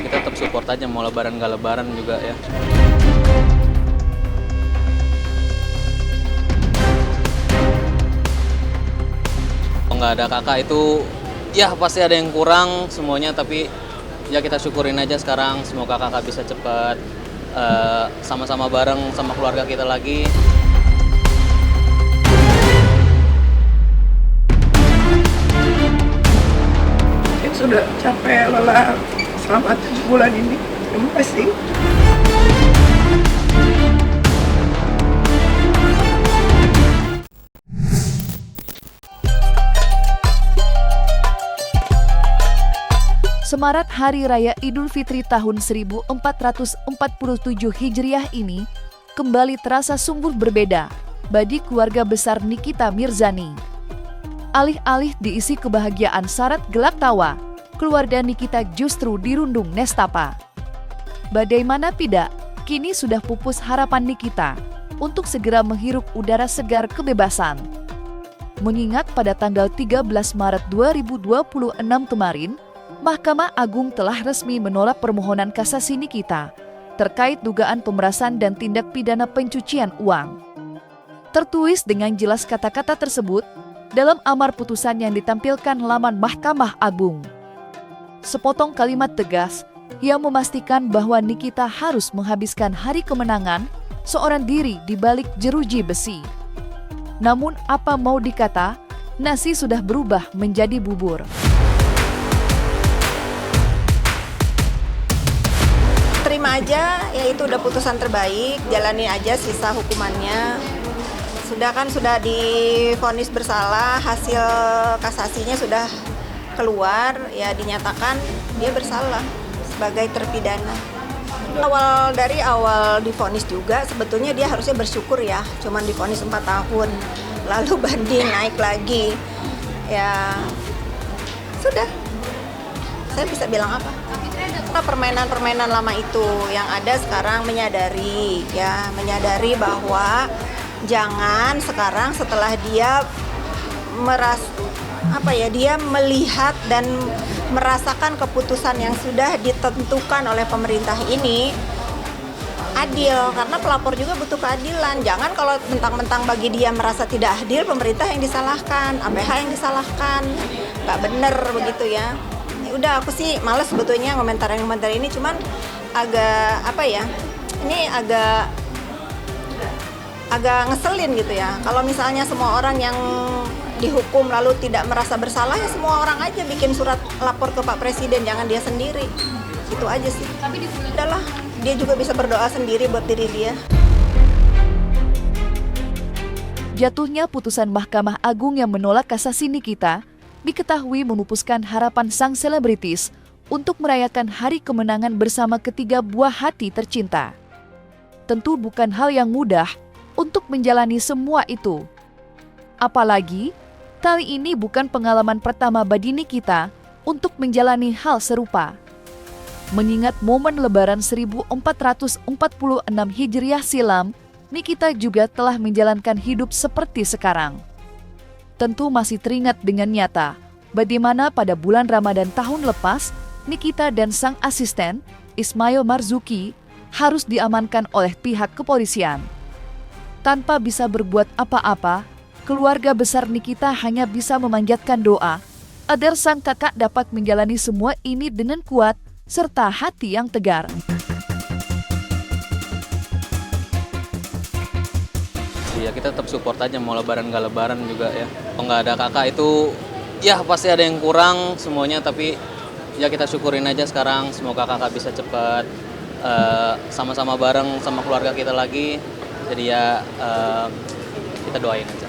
kita tetap support aja, mau lebaran nggak lebaran juga ya. Kalau nggak ada kakak itu ya pasti ada yang kurang semuanya, tapi ya kita syukurin aja sekarang. Semoga kakak bisa cepat sama-sama bareng sama keluarga kita lagi. Saya sudah capek lelah selama 7 bulan ini. Terima kasih. Semarak Hari Raya Idul Fitri tahun 1447 Hijriah ini kembali terasa sungguh berbeda bagi keluarga besar Nikita Mirzani. Alih-alih diisi kebahagiaan syarat gelak tawa, keluarga Nikita justru dirundung nestapa. Bagaimana tidak, kini sudah pupus harapan Nikita untuk segera menghirup udara segar kebebasan. Mengingat pada tanggal 13 Maret 2026 kemarin, Mahkamah Agung telah resmi menolak permohonan kasasi Nikita terkait dugaan pemerasan dan tindak pidana pencucian uang. Tertulis dengan jelas kata-kata tersebut dalam amar putusan yang ditampilkan laman Mahkamah Agung. Sepotong kalimat tegas yang memastikan bahwa Nikita harus menghabiskan hari kemenangan seorang diri di balik jeruji besi. Namun apa mau dikata, nasi sudah berubah menjadi bubur. Terima aja, ya itu udah putusan terbaik, jalani aja sisa hukumannya. Sudah divonis bersalah, hasil kasasinya sudah keluar, ya dinyatakan dia bersalah sebagai terpidana. Dari awal divonis juga sebetulnya dia harusnya bersyukur ya, cuman divonis 4 tahun, lalu banding naik lagi. Ya sudah, saya bisa bilang apa? Permainan-permainan lama itu yang ada sekarang menyadari bahwa jangan sekarang setelah dia dia melihat dan merasakan keputusan yang sudah ditentukan oleh pemerintah ini adil, karena pelapor juga butuh keadilan. Jangan kalau mentang-mentang bagi dia merasa tidak adil, pemerintah yang disalahkan, APH yang disalahkan, nggak bener begitu ya. Udah, aku sih males sebetulnya komentar ini, cuman ini agak ngeselin gitu ya. Kalau misalnya semua orang yang dihukum lalu tidak merasa bersalah, ya semua orang aja bikin surat lapor ke Pak Presiden, jangan dia sendiri. Itu aja sih. Udahlah, dia juga bisa berdoa sendiri buat diri dia. Jatuhnya putusan Mahkamah Agung yang menolak kasasi Nikita diketahui memupuskan harapan sang selebritis untuk merayakan hari kemenangan bersama ketiga buah hati tercinta. Tentu bukan hal yang mudah untuk menjalani semua itu. Apalagi, kali ini bukan pengalaman pertama bagi Nikita untuk menjalani hal serupa. Mengingat momen Lebaran 1446 Hijriah silam, Nikita juga telah menjalankan hidup seperti sekarang. Tentu masih teringat dengan nyata bagaimana pada bulan Ramadan tahun lepas, Nikita dan sang asisten, Ismail Marzuki, harus diamankan oleh pihak kepolisian. Tanpa bisa berbuat apa-apa, keluarga besar Nikita hanya bisa memanjatkan doa agar sang kakak dapat menjalani semua ini dengan kuat serta hati yang tegar. Ya kita tetap support aja, mau lebaran nggak lebaran juga ya. Kalau nggak ada kakak itu ya pasti ada yang kurang semuanya, tapi ya kita syukurin aja sekarang. Semoga kakak bisa cepat sama-sama bareng sama keluarga kita lagi. Jadi ya kita doain aja.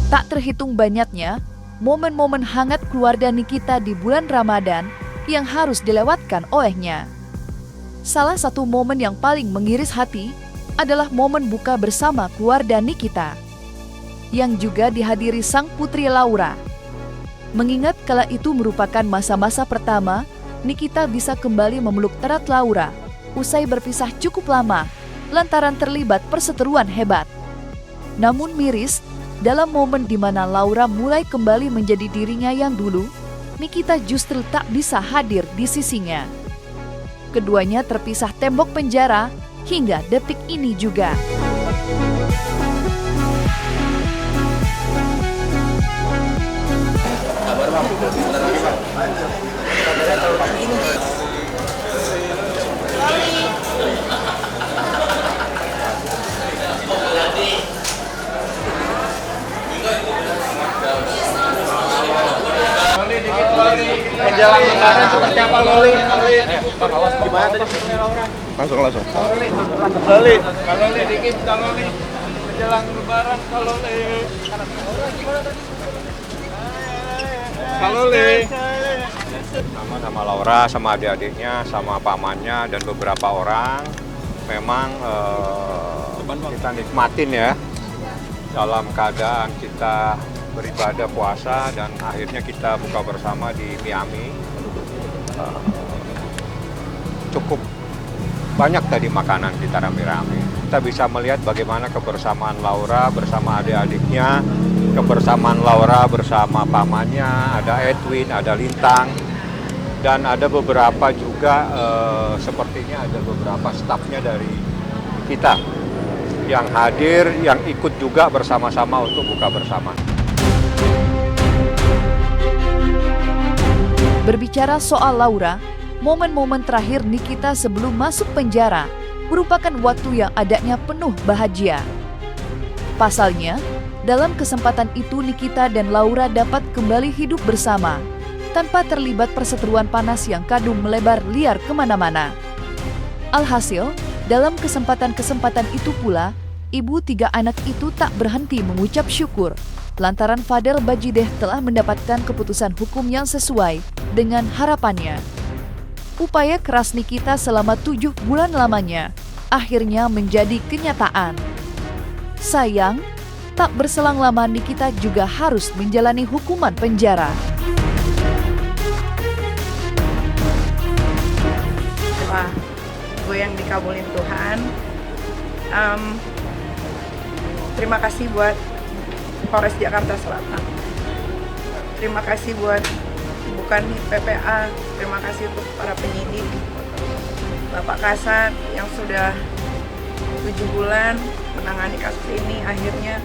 Tak terhitung banyaknya momen-momen hangat keluarga Nikita di bulan Ramadan yang harus dilewatkan olehnya. Salah satu momen yang paling mengiris hati adalah momen buka bersama keluarga Nikita, yang juga dihadiri sang putri Laura. Mengingat kala itu merupakan masa-masa pertama, Nikita bisa kembali memeluk erat Laura, usai berpisah cukup lama, lantaran terlibat perseteruan hebat. Namun miris, dalam momen di mana Laura mulai kembali menjadi dirinya yang dulu, Nikita justru tak bisa hadir di sisinya. Keduanya terpisah tembok penjara hingga detik ini juga. Menjelang lebaran seperti apa Loli? Gimana tadi pesannya Laura? Langsung. Loli dikit Loli. Menjelang lebaran Loli. Loli. Sama Laura, sama adik-adiknya, sama pamannya dan beberapa orang. Memang kita nikmatin ya dalam keadaan kita beribadah puasa dan akhirnya kita buka bersama di Miami. Cukup banyak tadi makanan kita rame-rame. Kita bisa melihat bagaimana kebersamaan Laura bersama adik-adiknya, kebersamaan Laura bersama pamannya, ada Edwin, ada Lintang, dan ada beberapa juga sepertinya ada beberapa stafnya dari kita yang hadir, yang ikut juga bersama-sama untuk buka bersama. Berbicara soal Laura, momen-momen terakhir Nikita sebelum masuk penjara merupakan waktu yang adanya penuh bahagia. Pasalnya, dalam kesempatan itu Nikita dan Laura dapat kembali hidup bersama, tanpa terlibat perseteruan panas yang kadung melebar liar kemana-mana. Alhasil, dalam kesempatan-kesempatan itu pula, ibu 3 anak itu tak berhenti mengucap syukur lantaran Fadel Bajideh telah mendapatkan keputusan hukum yang sesuai dengan harapannya. Upaya keras Nikita selama 7 bulan lamanya akhirnya menjadi kenyataan. Sayang, tak berselang lama Nikita juga harus menjalani hukuman penjara. Wah, gue yang dikabulin Tuhan. Terima kasih buat Polres Jakarta Selatan. Terima kasih buat bukan PPA. Terima kasih untuk para penyidik, Bapak Kasat yang sudah 7 bulan menangani kasus ini akhirnya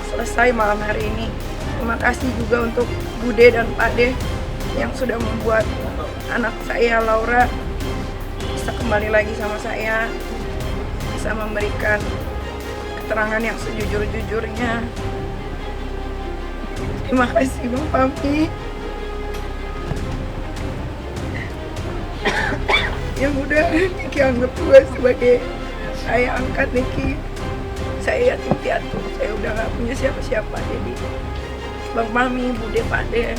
selesai malam hari ini. Terima kasih juga untuk Bude dan Pade yang sudah membuat anak saya Laura bisa kembali lagi sama saya, bisa memberikan keterangan yang sejujur-jujurnya. Terima kasih Bang Papi yang udah Niki anggap gue sebagai saya angkat Niki. Saya yatim piatu, saya udah gak punya siapa-siapa. Jadi Bang Mami, Bude, Pade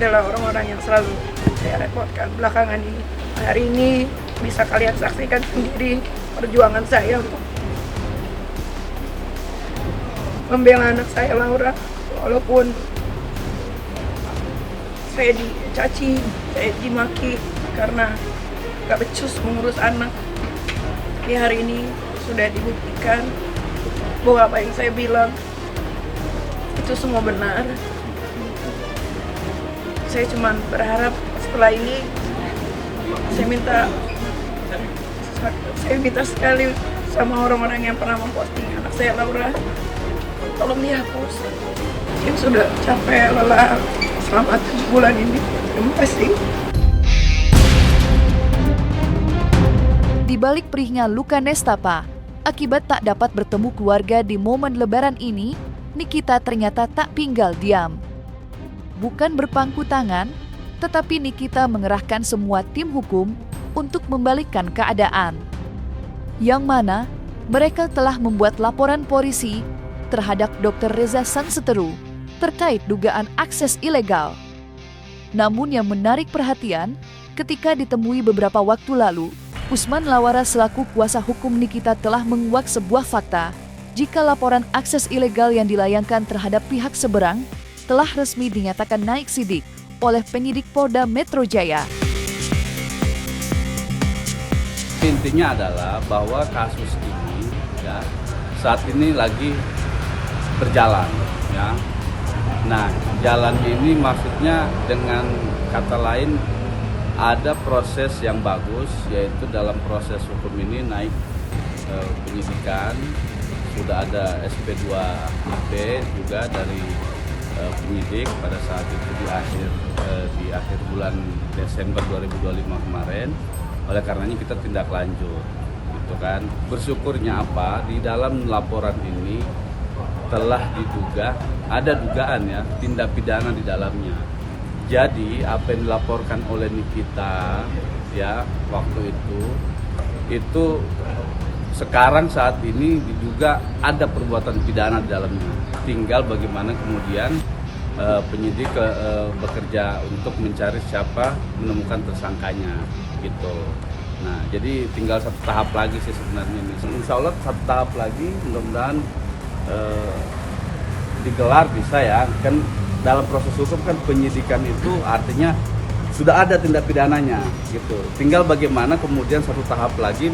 adalah orang-orang yang selalu saya repotkan belakangan ini. Hari ini bisa kalian saksikan sendiri perjuangan saya untuk membela anak saya Laura. Walaupun saya dicaci, saya dimaki karena gak becus mengurus anak. Di hari ini sudah dibuktikan bahwa apa yang saya bilang itu semua benar. Saya cuma berharap setelah ini saya minta sekali sama orang-orang yang pernah memposting anak saya Laura, tolong dihapus. Saya sudah capek lelah selama 7 bulan ini. Terima kasih. Di balik perihnya luka nestapa, akibat tak dapat bertemu keluarga di momen lebaran ini, Nikita ternyata tak tinggal diam. Bukan berpangku tangan, tetapi Nikita mengerahkan semua tim hukum untuk membalikkan keadaan. Yang mana mereka telah membuat laporan polisi terhadap Dr. Reza Sanseteru terkait dugaan akses ilegal. Namun yang menarik perhatian, ketika ditemui beberapa waktu lalu, Usman Lawara selaku kuasa hukum Nikita telah menguak sebuah fakta jika laporan akses ilegal yang dilayangkan terhadap pihak seberang telah resmi dinyatakan naik sidik oleh penyidik Polda Metro Jaya. Intinya adalah bahwa kasus ini ya, saat ini lagi berjalan ya. Nah, jalan ini maksudnya dengan kata lain ada proses yang bagus, yaitu dalam proses hukum ini naik penyidikan, sudah ada SP2IP juga dari penyidik pada saat itu di akhir bulan Desember 2025 kemarin. Oleh karenanya kita tindak lanjut, gitu kan. Bersyukurnya apa? Di dalam laporan ini telah diduga, ada dugaan ya, tindak pidana di dalamnya. Jadi apa yang dilaporkan oleh Nikita ya waktu itu sekarang saat ini diduga ada perbuatan pidana di dalamnya. Tinggal bagaimana kemudian penyidik bekerja untuk mencari siapa, menemukan tersangkanya gitu. Nah, jadi tinggal satu tahap lagi sih sebenarnya ini. Insya Allah satu tahap lagi, mudah-mudahan digelar bisa ya. Kan dalam proses hukum kan penyidikan itu artinya sudah ada tindak pidananya gitu. Tinggal bagaimana kemudian satu tahap lagi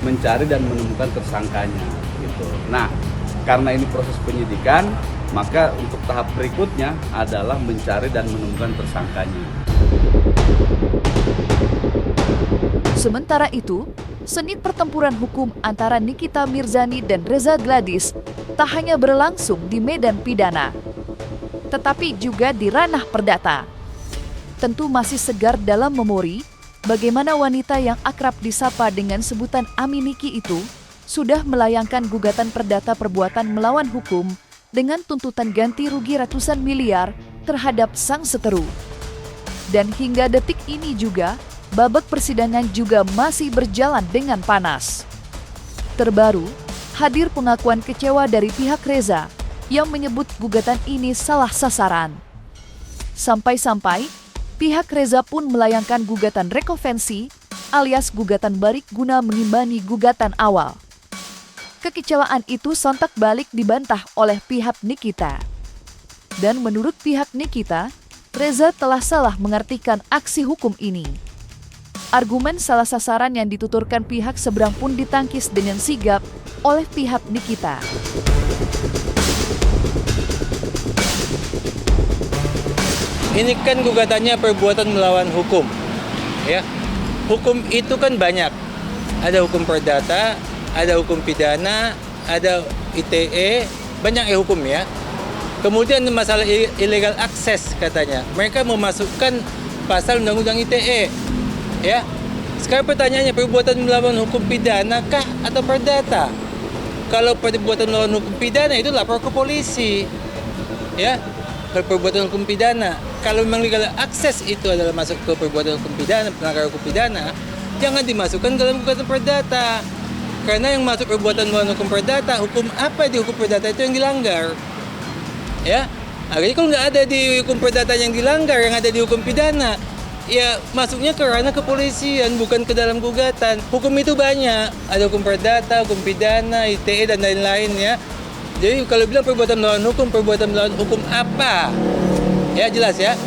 mencari dan menemukan tersangkanya gitu. Nah, karena ini proses penyidikan, maka untuk tahap berikutnya adalah mencari dan menemukan tersangkanya. Sementara itu, seni pertempuran hukum antara Nikita Mirzani dan Reza Gladys tak hanya berlangsung di medan pidana, tetapi juga di ranah perdata. Tentu masih segar dalam memori bagaimana wanita yang akrab disapa dengan sebutan Ami Niki itu sudah melayangkan gugatan perdata perbuatan melawan hukum dengan tuntutan ganti rugi ratusan miliar terhadap sang seteru. Dan hingga detik ini juga, babak persidangan juga masih berjalan dengan panas. Terbaru, hadir pengakuan kecewa dari pihak Reza yang menyebut gugatan ini salah sasaran. Sampai-sampai, pihak Reza pun melayangkan gugatan rekonvensi alias gugatan balik guna mengimbangi gugatan awal. Kekecewaan itu sontak balik dibantah oleh pihak Nikita. Dan menurut pihak Nikita, Reza telah salah mengartikan aksi hukum ini. Argumen salah sasaran yang dituturkan pihak seberang pun ditangkis dengan sigap oleh pihak Nikita. Ini kan gugatannya perbuatan melawan hukum, ya. Hukum itu kan banyak. Ada hukum perdata, ada hukum pidana, ada ITE, banyak ya hukum ya. Kemudian masalah illegal access katanya. Mereka memasukkan pasal undang-undang ITE. Ya. Sekarang pertanyaannya, perbuatan melawan hukum pidana kah atau perdata? Kalau perbuatan melawan hukum pidana itu lapor ke polisi. Ya. Kalau perbuatan hukum pidana, kalau memang legal access itu adalah masuk ke perbuatan hukum pidana, pelanggaran hukum pidana, jangan dimasukkan dalam gugatan perdata. Karena yang masuk perbuatan melawan hukum perdata, hukum apa di hukum perdata itu yang dilanggar. Ya, jadi kalau nggak ada di hukum perdata yang dilanggar, yang ada di hukum pidana, ya masuknya ke ranah kepolisian, bukan ke dalam gugatan. Hukum itu banyak, ada hukum perdata, hukum pidana, ITE dan lain-lain ya. Jadi kalau bilang perbuatan melawan hukum apa? Ya jelas ya,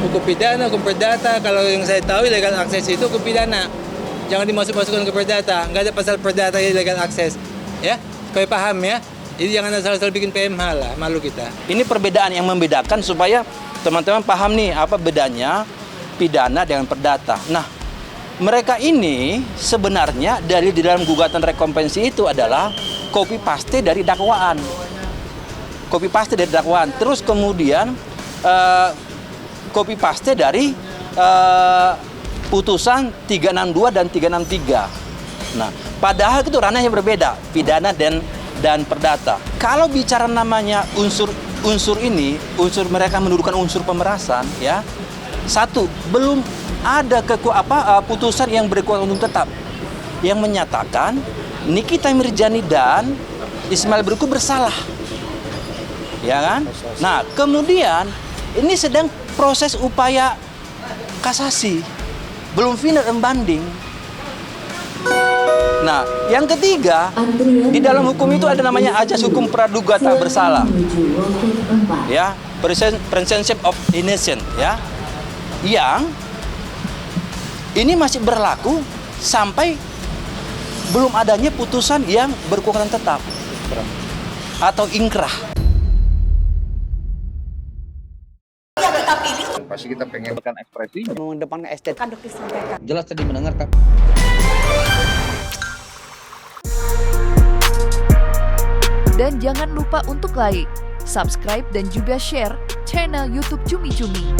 hukum pidana, hukum perdata. Kalau yang saya tahu legal access itu hukum pidana. Jangan dimasuk-masukkan ke perdata, nggak ada pasal perdata yang legal access. Ya, supaya paham ya. Jadi jangan asal-asal bikin PMH lah, malu kita. Ini perbedaan yang membedakan supaya teman-teman paham nih apa bedanya pidana dengan perdata. Nah, mereka ini sebenarnya dari di dalam gugatan rekompensi itu adalah copy paste dari dakwaan. Copy paste dari dakwaan. Terus kemudian copy paste dari putusan 362 dan 363. Nah, padahal itu ranahnya berbeda, pidana dan perdata. Kalau bicara namanya unsur ini, unsur mereka mendudukan unsur pemerasan, ya. Satu, belum ada putusan yang berkekuatan hukum tetap yang menyatakan Nikita Mirzani dan Ismail Berku bersalah, ya kan? Nah, kemudian ini sedang proses upaya kasasi, belum final dan banding. Nah, yang ketiga, di dalam hukum itu ada namanya ajas hukum praduga tak bersalah, ya, presumption of innocence, ya, yang ini masih berlaku sampai belum adanya putusan yang berkekuatan tetap atau ingkrah. Pasti kita pengen ekspresinya. mengedepankan estetika. Jelas tadi mendengarkan. Dan jangan lupa untuk like, subscribe dan juga share channel YouTube Cumi Cumi.